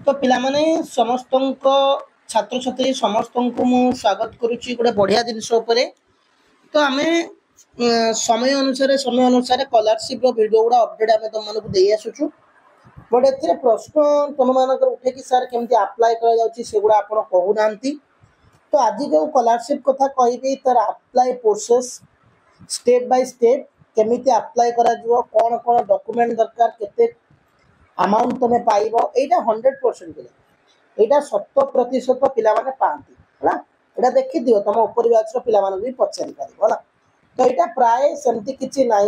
तो पिला माने समस्त छात्र छात्री समस्त को मु स्वागत करुच्ची गोटे बढ़िया जिनस तो आम समय अनुसार स्कॉलरशिप वीडियो गुड़ा अपडेट आम तुम मानक दे आसुचु बट ए प्रश्न तुम मान उठे कि सार केमती अप्लाई करा आप कहूना तो आज जो स्कॉलरशिप कथा कहि तार apply process step by step केमिति अप्लाई करा जिवो कौन कौन डॉक्यूमेंट दरकार केते अमाउंट तुम पाइब यहाँ 100% यहाँ 100% पिला माने पाती है यहाँ देखी दियो तुम ऊपर बैच पिला भी पचारि पार है तो यहाँ प्राय सेमती किसी ना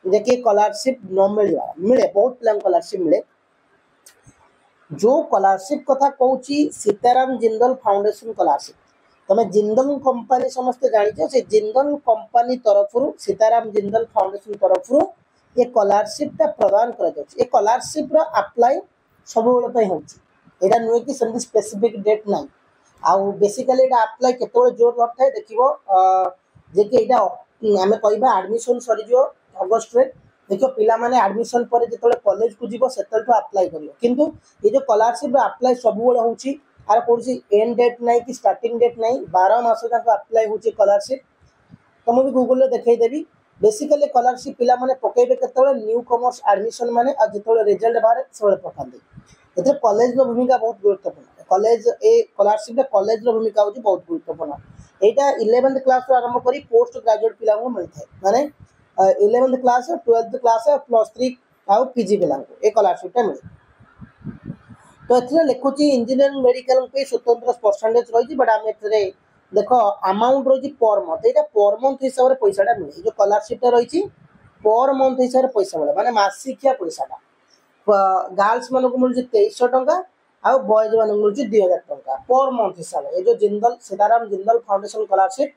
जे कि स्कॉलरशिप न मिलवा मिले बहुत पिला स्कॉलरशिप मिले जो स्कॉलरशिप कथा कहूँ सीताराम जिंदल फाउंडेशन स्कॉलरशिप तुम जिंदल कंपनी समस्त जान से जिंदल कंपनी तरफ सीताराम जिंदल फाउंडेशन तरफ ये स्कॉलरशिप प्रदान कर स्कॉलरशिप अप्लाई सब यहाँ नुहे कि सेमती स्पेसिफिक डेट ना आउ बेसिकली यहाँ अप्लाई केत जोर लगे देख जे कि यहाँ आम कह आडमिशन सरीज अगस्ट रे देख पिला माने आडमिशन पर जो कॉलेज को जीव से अप्लाई कर किंतु ये जो स्कॉलरशिप अप्लाई सब होची आर कौन एंड डेट ना कि स्टार्टिंग डेट ना 12 मास तक अप्लाई हो स्कॉलरशिप तो मुझे गूगल देखईदेवी बेसिकली स्कॉलरशिप पिला माने पकेबे केतले न्यू कमर्स एडमिशन माने आ जेतले रिजल्ट बाहर सब पकांदे एते कॉलेज रो भूमिका बहुत गुरुत्वपूर्ण कॉलेज ए स्कॉलरशिप रे कॉलेज रो भूमिका होची बहुत गुरुत्वपूर्ण एटा 11th क्लास रो आरंभ करी पोस्ट ग्रेजुएट पिला को मिलथाय माने 11th क्लास 12th क्लास +3 आ पीजी पिला को ए स्कॉलरशिप टा मिले तो एथरे लिखुची इंजीनियरिंग मेडिकल पे स्वतंत्र परसेंटेज रही बट आम एथरे देख अमाउंट रही पर मंथ यहाँ पर मंथ हिसाब से पैसाटा मिले जो स्कॉलरशिप रही पर मंथ हिसाब से पैसा मिले माने मासिकिया पैसाटा गर्ल्स मान को मिलूँ 2300 टंका आ बॉयज मान मिलूँ 2000 टंका पर मंथ हिसाब से जो जिंदल सीताराम जिंदल फाउंडेशन स्कॉलरशिप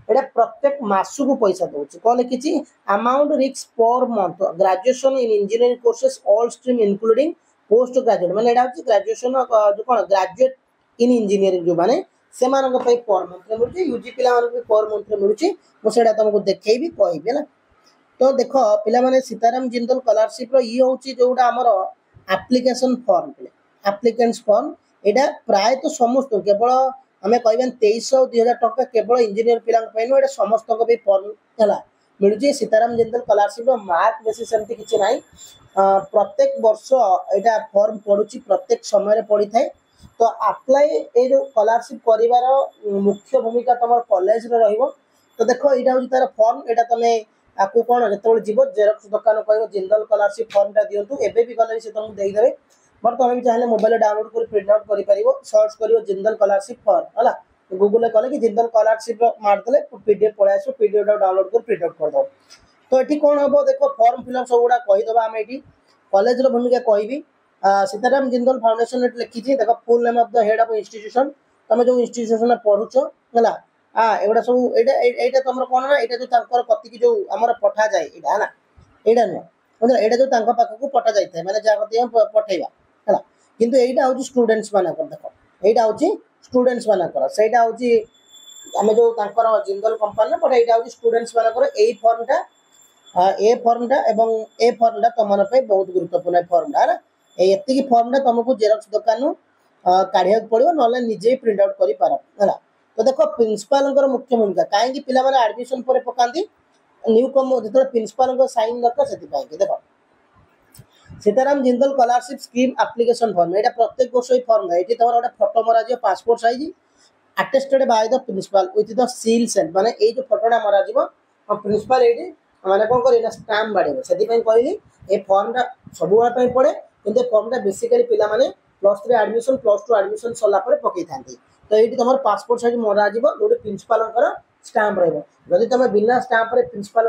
यहाँ प्रत्येक मास को पैसा दूसरी कौन लिखी अमाउंट रिक्स per month graduation in engineering courses all stream including post graduate मैंने यहाँ ग्रेजुएशन जो कौन ग्रेजुएट इन इंजीनियरिंग जो मैंने से पर मंथ मिलूँ यूजी पिला पर मंथ मिलूँ मुझे तुमको देखी कहबी है तो देख पिला माने सीताराम जिंदल स्कॉलरशिप ये हूँ जोटा आमर एप्लिकेशन फॉर्म एप्लिकेंट्स फॉर्म यहाँ प्राय तो समस्त केवल आम कह 2300 2000 टंका केवल इंजीनियर पिला यहाँ समस्त फॉर्म है मिलूँ Sitaram Jindal scholarship mark basis सेमती किसी ना प्रत्येक वर्ष यहाँ फॉर्म पड़ुची प्रत्येक समय पड़ी थाए तो अप्लाई ये जो स्कॉलरशिप कर मुख्य भूमिका तुम कॉलेज रो तो देख यहाँ हूँ तार फॉर्म यहाँ तुम्हें आपको कौन जो जीव जेरक्स दुकान कह जिंदल स्कॉलरशिप फॉर्मटा दिंतु एवं भी गले से तुमको देदेवे बट तुम भी चाहिए मोबाइल डाउनलोड कर प्रिंट आउट कर सर्च कर जिंदल स्कॉलरशिप फॉर्म है गूगल कले कि जिंदल स्कॉलरशिप मारदे पीडीएफ पलि आस पीडीएफ डाउनलोड कर प्रिंट आउट करदे तो ये कौन हम देख फॉर्म फिलअप सब गुड़ा कहीदेव आम ये कॉलेज भूमिका कहबी सीताराम जिंदल फाउंडेशन लिखी देख full name of the head of institution तुम जो इंस्टीट्यूशन पढ़ुच है एगुड़ा सब यहाँ तुम कौन ना यहाँ जो कति जो आम पठा जाए यहाँ है यहाँ नुह यहाँ जो पाखक पठा जाए मैंने जहाँ पठेगा है कितु यहाँ हूँ स्टूडेंट्स मान देख यहाँ हूँ स्टूडेंट्स मानकर से आम जो जिंदल कंपानी बट यहाँ हूँ स्टूडेंट्स मानकर यही फॉर्मटा ए फॉर्मटा एवं ए फॉर्मटा तुम बहुत गुरुत्वपूर्ण फॉर्मटा है ये फॉर्मटा तुमको जेरक्स दुकान काढ़ा पड़ो ना निजे प्रिंट आउट कर तो देख प्रिंसिपाल मुख्य भूमिका कहीं पिला एडमिशन पर पकाती न्यू कम जो प्रिंसिपाल साइन दरकार से देख Sitaram Jindal scholarship scheme application form यहाँ प्रत्येक वर्ष ये फॉर्म है ये तुम गोटे फोटो मरा passport size attested by the principal with the seal सेल माने ये जो फोटोटा मरा प्रिंसिपल ये मैंने कौन कर स्टाम्प बाड़े से कहली ये फॉर्मटा सब पड़े कि फॉर्मटा बेसिकली पिला माने +3 एडमिशन +2 एडमिशन सरला पकई था तो ये तुम पासपोर्ट साइज मरा जो प्रिंसिपाल स्टाम्प रही तुम बिना स्टाम्प प्रिंसिपाल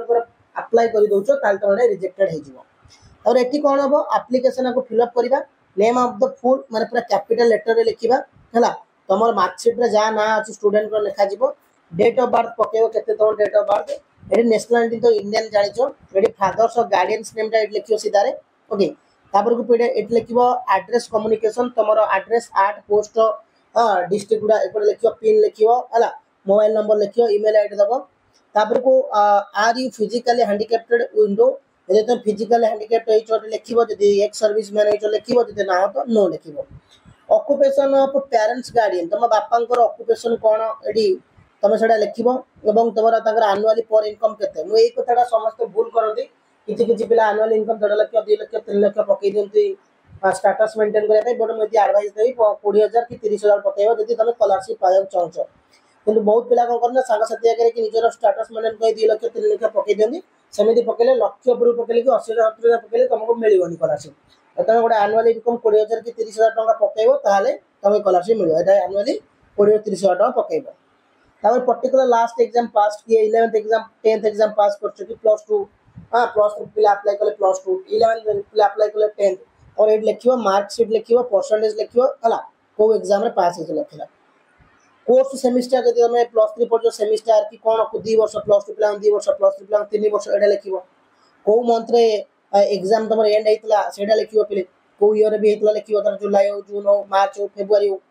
अप्लाई कर दौच तुम रिजेक्टेड हो और ये कौन हम आप्लिकेसन को फिलअप करवा नेम ऑफ द फुल माने पूरा कैपिटल लेटर लिखा है तुम मार्कशीट रे जहाँ ना अच्छी स्टूडेंट लिखा डेट ऑफ बर्थ पकेब के तुम डेट ऑफ बर्थ ये नेशनालिटी तो इंडियन जान ये फादर्स और गार्डियंस नेमटा ये लिखो सीधारे ओके तापर ये लिख एड्रेस कम्युनिकेशन तुम एड्रेस आर्ट पोस्ट डिस्ट्रिक्ट गुड़ा एक लिख पिन लिख है मोबाइल नंबर लिख ईमेल आईडी दब तापर को आर यू फिजिकली हैंडिकैप्टेड विंडो यदि तुम फिजिकल हैंडिकैप्ट लिख एक्स सर्विस मैन लिख ना तो नो लिख ऑक्युपेशन ऑफ पेरेंट्स गार्डियन तुम बापांकर ऑक्युपेशन कौन एडी तुम से लिखो और तुम आनुआली पर इनकम केते मु एई कथाटा समस्त भूल करती किछि किछि पिला annual income 1.5 lakh 2 lakh 3 lakh पकई दियंती status maintain करने बट मुझे एडवाइस देवी 20,000 कि 30,000 पकईब जब तुम स्कॉलरशिप पाया चाहछ कि बहुत पिला कौन करना सांगसाथी आगे कि निजर स्टेटस मेंटेन कर 2 लाख 3 लाख पकई दियंती सेମିତି पकईले लक्ष ऊपर पकईले कि 80,000 पकईले तुमको मिलबनी स्कॉलरशिप तुम गोटे आनुअल इनकम 20,000 कि 30,000 टका पकईब ताले तुम स्कॉलरशिप मिल एटा आनुअली 20,000-30,000 टका पकईब तापर पर्टिकुलर लास्ट एग्जाम पास किए 11th एग्जाम 10th एग्जाम पास कर चुकी +2 हां +2 पिला अप्लाई कले +2 11th पिला अप्लाई कले 10th और एड लिखियो मार्कशीट लिखियो परसेंटेज लिखियो हला को एग्जाम रे पास हे लिखला कोर्स सेमिस्टर जदि हम +3 पर जो सेमिस्टर कि कोन को 2 वर्ष +2 पिला 2 वर्ष +3 पिला 3 वर्ष एडा लिखियो को मंथ रे एग्जाम तमर एंड हेतला सेडा लिखियो पिले को ईयर भी हेतला लिखियो तर जुलाई हो जून हो मार्च हो फेब्रुआरी हो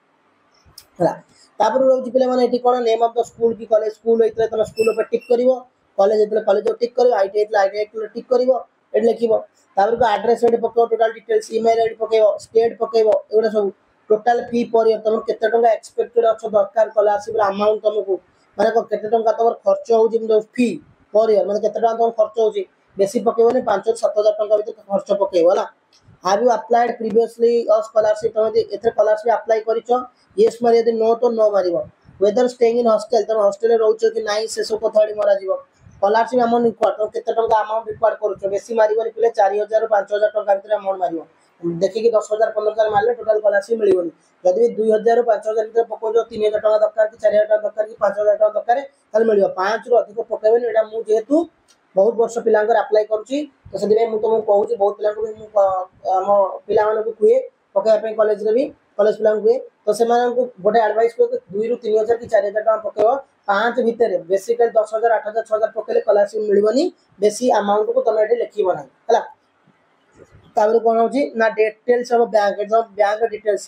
हला तापर रोज पिले माने एठी कोन नेम ऑफ द स्कूल की कॉलेज स्कूल हेतले तम स्कूल पे टिक करिवो college हेतले college tick करिवो IT हेतले IT हेतले tick करिवो add लिखिवो तापर को एड्रेस एड पकाओ total details email ID पकाइबो state पकाइबो एगुडा सब टोटल फी पर ईयर तुम केते टंका एक्सपेक्टेड अच्छो दरकार स्कॉलरशिप अमाउंट तुमको माने को केते टंका तुम खर्च होउची मतलब फी पर ईयर माने केते टंका तुम खर्च होउची बेसी पकाइबोनी 5-7,000 टंका भीतर खर्च पकाइबो होला have you applied previously a scholarship तुम एथे स्कॉलरशिप अप्लाई करिचो यस मारि यदि नो तो no मारिबो weather staying in hostel तुम हॉस्टल रे रहउचो कि नाही से सब कथाडी मरा जीवो स्कॉलरशिप अमाउंट रिक्वायर्ड तो केते टंका अमाउंट रिक्वायर्ड करूचो बेसी मारिबोनी पिले 4,000 ରୁ 5,000 टंका भीतर अमाउंट मारिबो देखि कि 10,000 15,000 मारले टोटल स्कॉलरशिप मिलिबोनी जदि 2,000 ରୁ 5,000 भीतर पकोजो 3,000 टंका दरकार कि 4,000 टंका दरकार कि 5,000 टंका दरकार ताले मिलिबो 5 ରୁ अधिक पकेबोनी एटा मु जेहेतु बहुत वर्ष पिलांकर अप्लाई करूची तो सेदिने मु तुमको कहूची बहुत पिलांको मु हम पिला माने को कुए पकेया पे कॉलेज रे भी कॉलेज पिलांको कुए तो से माने को गोटे एडवाइस को 2 ରୁ 3,000 कि 4,000 टंका पकेबो 5 भीतर बेसिकली 10,000 8,000 6,000 पकेले स्कॉलरशिप मिलिबनी बेसी अमाउंट को तुम एठी लिखिबो ना हला तापर कोन होची ना डिटेल्स ऑफ बैंक एकदम बैंक डिटेल्स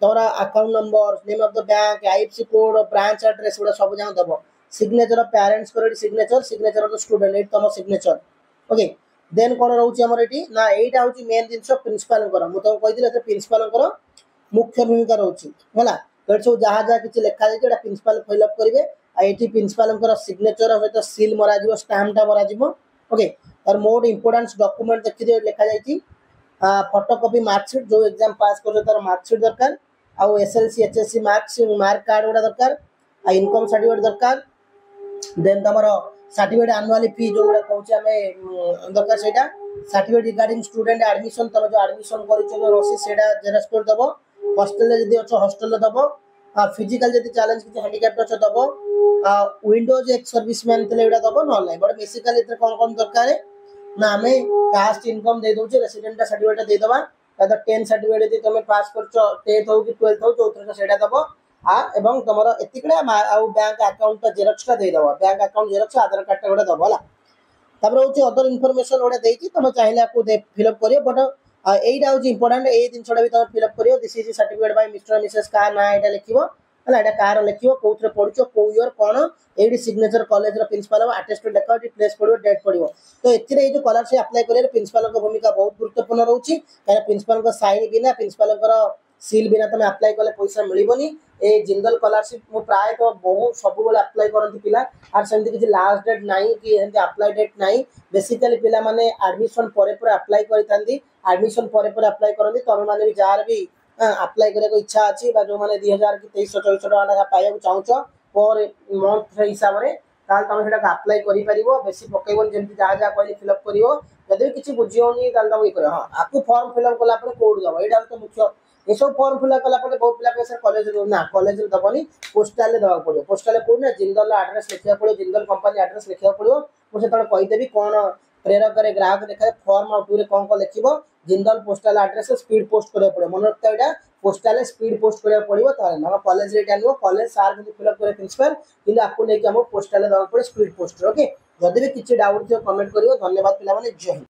तोरा account number name of the bank IFSC code branch address उडा सब जान दबो सिग्नेचर ऑफ पेरेंट्स को signature signature of the student at तम सिग्नेचर ओके देन कोन रहउची हमर एठी ना एटा होची मेन जिंस प्रिंसिपल कर मु तो कहि दिले से प्रिंसिपल कर मुख्य भूमिका रहउची हला एट सब जहा जहा किछ लेखा जाय एटा प्रिंसिपल फिल अप करिवे आ एठी प्रिंसिपल कर सिग्नेचर सहित सील मरा जिवो स्टैम्प टा मरा जिवो ओके और मोर इंपोर्टेंट डॉक्यूमेंट देखि दे लेखा जायची फोटोकॉपी मार्कशीट जो एग्जाम पास कर तार मार्कशीट दरकार आ SLC HSC marks mark card उडा दरकार आ इनकम सर्टिफिकेट दरकार देन तमरो सर्टिफिकेट एनुअली फी जो गुडा कहूची हमें दरकार सेटा सर्टिफिकेट रिगार्डिंग स्टूडेंट एडमिशन तम जो एडमिशन करिछो जो रसी सेटा जेरक्स कर दबो हॉस्टल जदी अच्छो हॉस्टल दबो फिजिकल जदी चैलेंज किछ हैंडीकैप अच्छो दबो विंडोज एक सर्विसमैन तले एडा दबो न ऑनलाइन बट बेसिकली इत्र कोन कोन दरकार है ना हमें कास्ट इनकम दे दोचे रेसिडेंट सर्टिफिकेट दे दबा तो 10 सर्टिफिकेट यदि तुम पास करछो 10th हो कि 12th हो जो सेटा दबो एवं तुम एतिकड़ा बैंक अकाउंट जेरक्स का दे दबो बैंक अकाउंट जेरक्स आधार कार्ड गोटे दबो हला तापर होची अदर इन्फॉर्मेशन गोटे देकी तुम चाहिले को फिल अप करियो बट एटा होची इंपोर्टेंट ए दिनछडा भी तुम फिल अप करियो this is certificate bye mister Mrs का ना एटा लिखिबो हला एटा कार लिखिबो कोथरे पढिचो को ईयर कोन एडी सिग्नेचर कॉलेज रो प्रिंसिपल अटेस्टेड लेखा प्लेस पड़ियो डेट पड़ियो तो एथिरे जो स्कॉलरशिप अप्लाई करे प्रिंसिपल को भूमिका बहुत गुरुत्वपूर्ण रहउची काहे प्रिंसिपल को साइन बिना प्रिंसिपल को सील बिना तुम अप्लाई कले पैसा मिलिबोनी ए जिंदल स्कॉलरशिप मु प्राय तो बहुत सब बेले अप्लाई करंती पिला आर सेंति किछि लास्ट डेट नाही कि एंति अप्लाई डेट नाही बेसिकली पिला माने एडमिशन परे परे अप्लाई करितांती एडमिशन परे परे अप्लाई करंती तमे माने भी जार भी अप्लाई करे को इच्छा अछि बा जो माने 2000 कि 2300 टका पाइबा चाहूछ पर मंथ हिसाब रे ताल तुम सेटा अप्लाई करि परिबो बेसी पकेबो जेंति जा जा कहली फिल अप करिवो जदि किछि बुझियोनी ताल तुम ई करियो हां आकु फॉर्म फिल अप कला पर कोड दबो एटा तो मुख्य ये सब फॉर्म फिल अप कला पर बहुत पिला के सर कॉलेज ना कॉलेज रे दबनी पोस्टल रे दबा पड़ियो पोस्टल कोड ना जिंदल एड्रेस लिखिया पड़ियो जिंदल कंपनी एड्रेस लिखिया पड़ियो मु से तळ कहि देबी कोन प्रेरक करे ग्राहक देखा फॉर्म और टू रे कोन को लिखिबो Jindal postal address speed post करे पड़ियो मन रखता एटा पोस्टल स्पीड पोस्ट करे पड़ियो ताले हम कॉलेज रे टानियो कॉलेज सार के फिल अप करे प्रिंसिपल किंतु आपको नै कि हम पोस्टल दबा पड़े स्पीड पोस्ट ओके जदि भी किछि डाउट थियो कमेंट करियो धन्यवाद पिला माने जय हिंद।